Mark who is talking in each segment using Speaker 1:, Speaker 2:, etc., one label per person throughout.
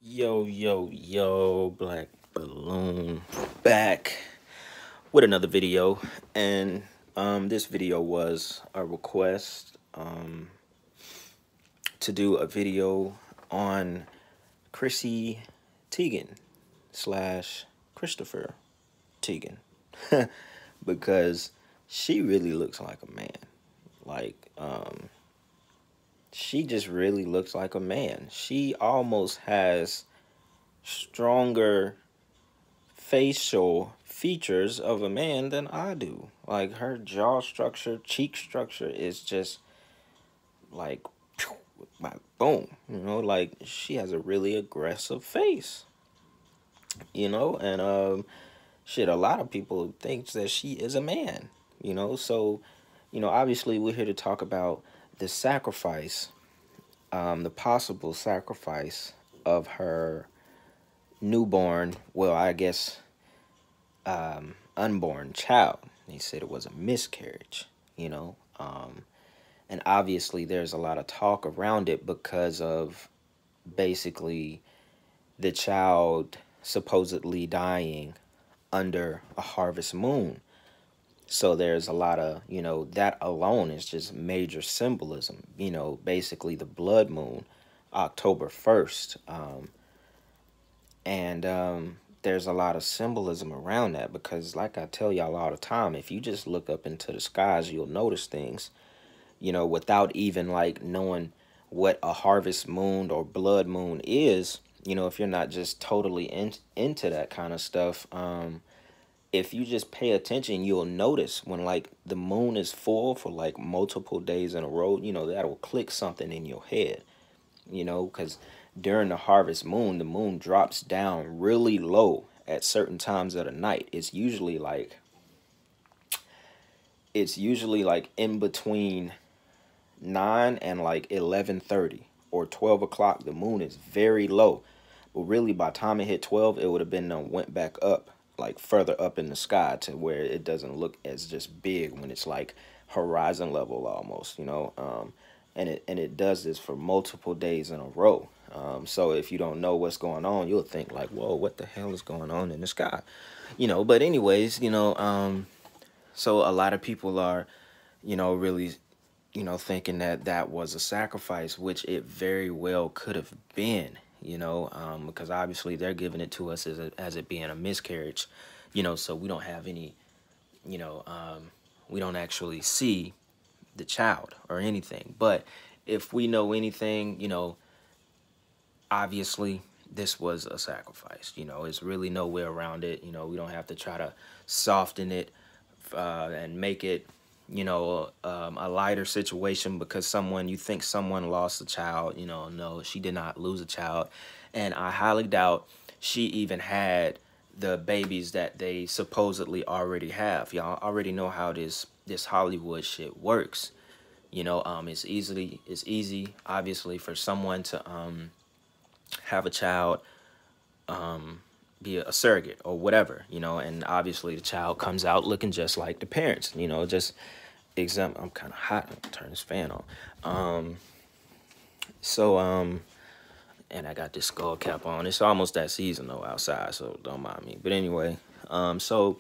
Speaker 1: Yo, yo, yo, Black Balloon back with another video. And this video was a request to do a video on Chrissy Teigen slash Christopher Teigen because she really looks like a man. Like, she just really looks like a man. She almost has stronger facial features of a man than I do. Like her jaw structure, cheek structure is just like, like boom. Like she has a really aggressive face. And shit, a lot of people thinks that she is a man. So obviously we're here to talk about the sacrifice, the possible sacrifice of her newborn, well, I guess unborn child. He said it was a miscarriage, and obviously there's a lot of talk around it because of basically the child supposedly dying under a harvest moon. So there's a lot of, that alone is just major symbolism. Basically the blood moon, October 1st. And there's a lot of symbolism around that because, like I tell y'all all the time, if you just look up into the skies, you'll notice things, without even like knowing what a harvest moon or blood moon is. If you're not just totally into that kind of stuff, if you just pay attention, you'll notice when like the moon is full for like multiple days in a row, that'll click something in your head, because during the harvest moon, the moon drops down really low at certain times of the night. It's usually like in between 9 and like 11:30 or 12 o'clock. The moon is very low. But really by the time it hit 12, it would have been went back up, like further up in the sky to where it doesn't look as just big when it's like horizon level almost, and it does this for multiple days in a row. So if you don't know what's going on, you'll think like, whoa, what the hell is going on in the sky? But anyways, so a lot of people are, really, thinking that that was a sacrifice, which it very well could have been, because obviously they're giving it to us as it being a miscarriage, so we don't have any, we don't actually see the child or anything. But if we know anything, obviously this was a sacrifice. It's really no way around it. We don't have to try to soften it and make it, a lighter situation because you think someone lost a child. No, she did not lose a child. And I highly doubt she even had the babies that they supposedly already have. Y'all already know how this Hollywood shit works. It's easy, obviously, for someone to have a child, be a surrogate or whatever, and obviously the child comes out looking just like the parents, just exempt. I'm kind of hot. I'll turn this fan on. And I got this skull cap on. It's almost that season though outside, so don't mind me. But anyway, so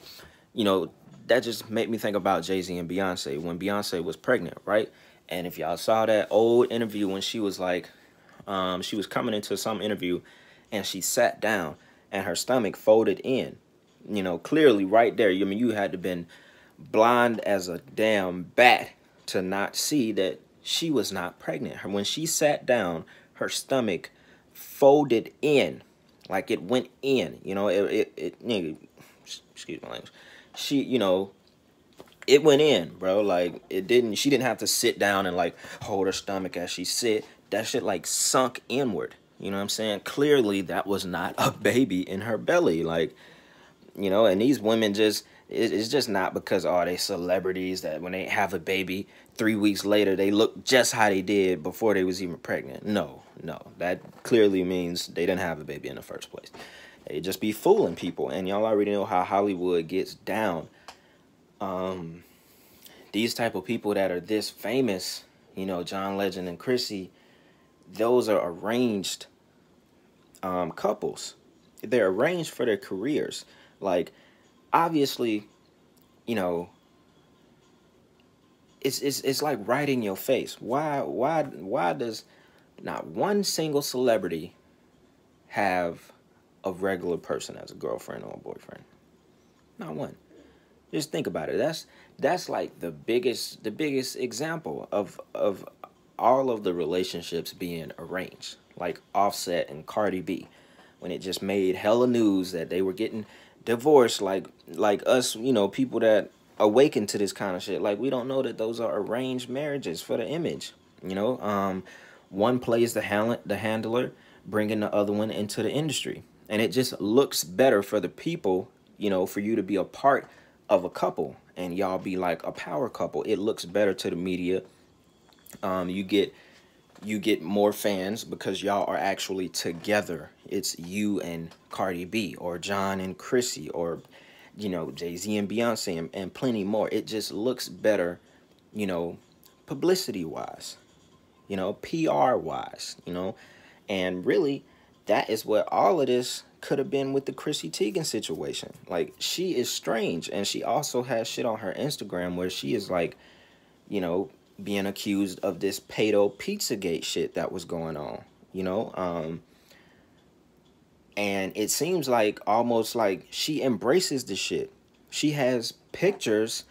Speaker 1: that just made me think about Jay-Z and Beyonce when Beyonce was pregnant, right? And if y'all saw that old interview when she was like, she was coming into some interview and she sat down and her stomach folded in, clearly right there. I mean, you had to been blind as a damn bat to not see that she was not pregnant. When she sat down, her stomach folded in, like it went in, excuse my language. It went in, bro. Like she didn't have to sit down and like hold her stomach as she sit. That shit like sunk inward. You know what I'm saying? Clearly that was not a baby in her belly. Like, and these women it's just not because, oh, they celebrities that when they have a baby, 3 weeks later, they look just how they did before they was even pregnant. No. That clearly means they didn't have a baby in the first place. They just be fooling people. And y'all already know how Hollywood gets down. These type of people that are this famous, John Legend and Chrissy, those are arranged couples. They're arranged for their careers. Like, obviously, you know, it's like right in your face. Why does not one single celebrity have a regular person as a girlfriend or a boyfriend? Not one. Just think about it. That's like the biggest example of all of the relationships being arranged. Like Offset and Cardi B, when it just made hella news that they were getting divorced. Like us, people that awaken to this kind of shit. Like, we don't know that those are arranged marriages for the image. One plays the handler, bringing the other one into the industry, and it just looks better for the people. For you to be a part of a couple and y'all be like a power couple. It looks better to the media. You get more fans because y'all are actually together. It's you and Cardi B, or John and Chrissy, or Jay-Z and Beyonce, and plenty more. It just looks better, publicity wise, PR wise, and really that is what all of this could have been with the Chrissy Teigen situation. Like, she is strange, and she also has shit on her Instagram where she is like, being accused of this pedo Pizzagate shit that was going on, and it seems like almost like she embraces the shit. She has pictures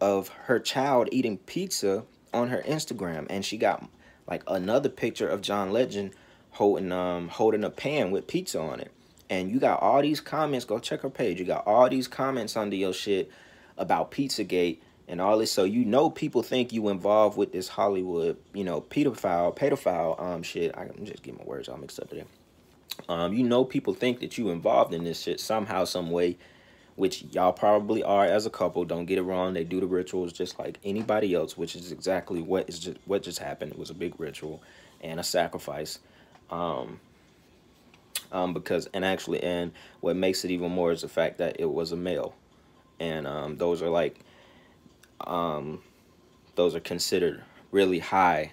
Speaker 1: of her child eating pizza on her Instagram, and she got like another picture of John Legend holding a pan with pizza on it. And you got all these comments. Go check her page. You got all these comments under your shit about Pizzagate and all this. So people think you involved with this Hollywood, pedophile shit. I'm just getting my words all mixed up today. People think that you involved in this shit somehow, some way, which y'all probably are as a couple. Don't get it wrong. They do the rituals just like anybody else, which is exactly what just happened. It was a big ritual and a sacrifice. And what makes it even more is the fact that it was a male, and those are considered really high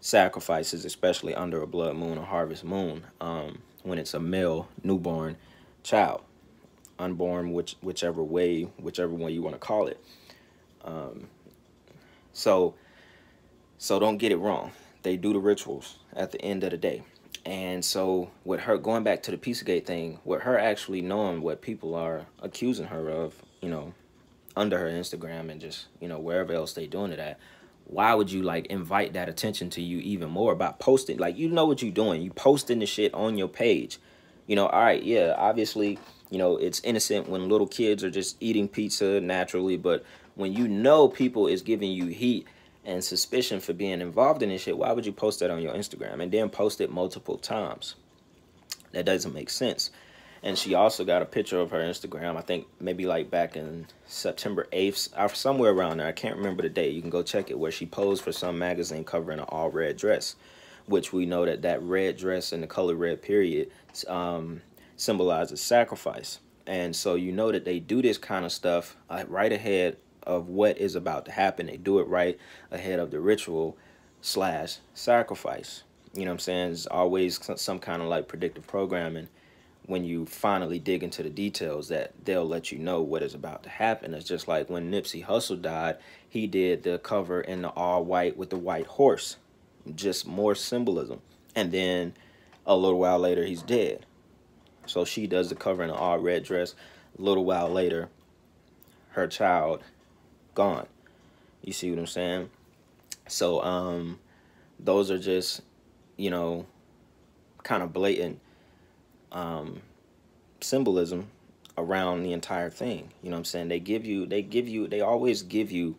Speaker 1: sacrifices, especially under a blood moon or harvest moon, when it's a male newborn child, unborn, whichever one you want to call it. So don't get it wrong. They do the rituals at the end of the day. And so with her, going back to the Pizzagate thing, with her actually knowing what people are accusing her of, under her Instagram and just, wherever else they doing it at, why would you like invite that attention to you even more about posting? Like, what you're doing. You posting the shit on your page. All right, yeah, obviously, it's innocent when little kids are just eating pizza naturally, but when people is giving you heat and suspicion for being involved in this shit, why would you post that on your Instagram and then post it multiple times? That doesn't make sense. And she also got a picture of her Instagram, I think maybe like back in September 8th, or somewhere around there. I can't remember the date. You can go check it, where she posed for some magazine cover in an all red dress, which we know that red dress and the color red period symbolizes sacrifice. And so that they do this kind of stuff right ahead of what is about to happen. They do it right ahead of the ritual / sacrifice. You know what I'm saying? It's always some kind of like predictive programming. When you finally dig into the details, that they'll let you know what is about to happen. It's just like when Nipsey Hussle died, he did the cover in the all white with the white horse, just more symbolism. And then a little while later, he's dead. So she does the cover in the all red dress. A little while later, her child gone. You see what I'm saying? So those are just, kind of blatant symbolism around the entire thing. You know what I'm saying? They always give you,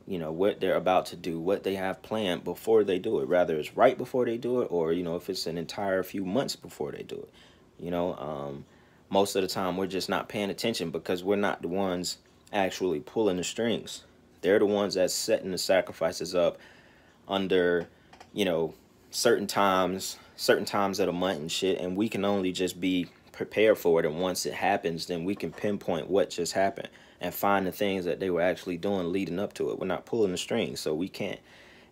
Speaker 1: what they're about to do, what they have planned before they do it. Rather it's right before they do it, or, if it's an entire few months before they do it. Most of the time we're just not paying attention because we're not the ones actually pulling the strings. They're the ones that's setting the sacrifices up under, certain times of the month and shit, and we can only just be prepared for it. And once it happens, then we can pinpoint what just happened and find the things that they were actually doing leading up to it. We're not pulling the strings, so we can't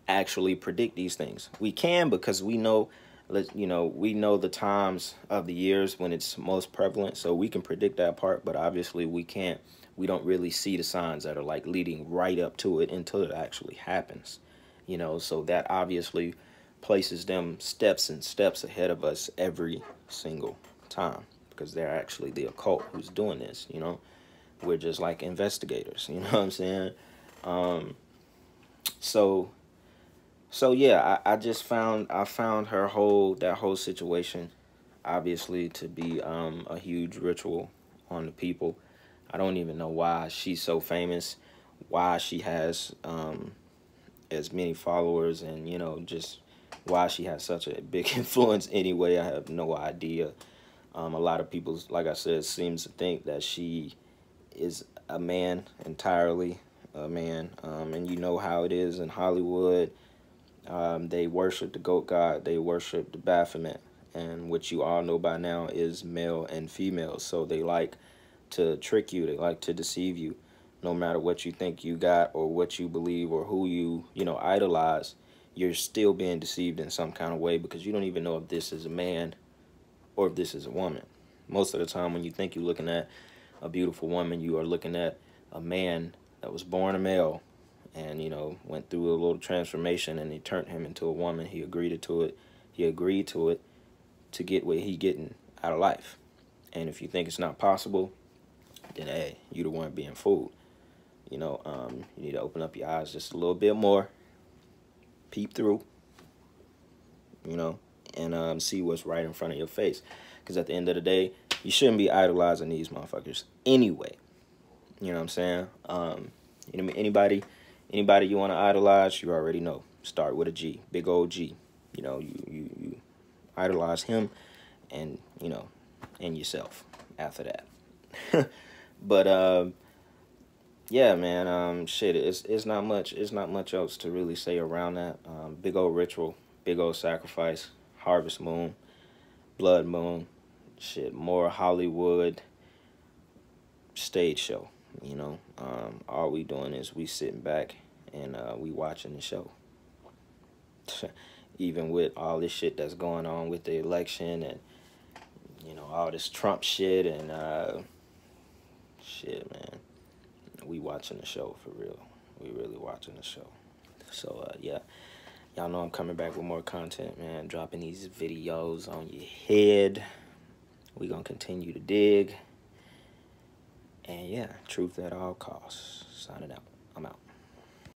Speaker 1: actually predict these things. We can, because we know You know, we know the times of the years when it's most prevalent, so we can predict that part, but obviously we don't really see the signs that are like leading right up to it until it actually happens. You know, so that obviously places them steps and steps ahead of us every single time, because they're actually the occult who's doing this. You know, we're just like investigators. You know what I'm saying? Um, so yeah, I found that whole situation obviously to be a huge ritual on the people. I don't even know why she's so famous, why she has as many followers, and you know, just why she has such a big influence anyway. I have no idea. A lot of people, like I said, seems to think that she is a man entirely, a man. And you know how it is in Hollywood. They worship the goat god. They worship the Baphomet, and what you all know by now is male and female. So they like to trick you. They like to deceive you. No matter what you think you got or what you believe or who you know, idolize, you're still being deceived in some kind of way, because you don't even know if this is a man or if this is a woman. Most of the time when you think you're looking at a beautiful woman, you are looking at a man that was born a male and, you know, went through a little transformation, and he turned him into a woman. He agreed to it. He agreed to it to get what he getting out of life. And if you think it's not possible, then hey, you the one being fooled. You know, you need to open up your eyes just a little bit more, peep through, you know, and see what's right in front of your face. Because at the end of the day, you shouldn't be idolizing these motherfuckers anyway. You know what I'm saying? You know, anybody you want to idolize, you already know. Start with a G, big old G. You know, you idolize him, and you know, and yourself after that. But yeah, man. Shit. It's not much else to really say around that. Big old ritual, big old sacrifice, harvest moon, blood moon, shit. More Hollywood stage show. You know, all we doing is we sitting back and we watching the show. Even with all this shit that's going on with the election, and you know, all this Trump shit, and shit, man. We watching the show for real. We really watching the show. So yeah, y'all know I'm coming back with more content, man. Dropping these videos on your head. We gonna continue to dig. And yeah, truth at all costs. Signing out. I'm out.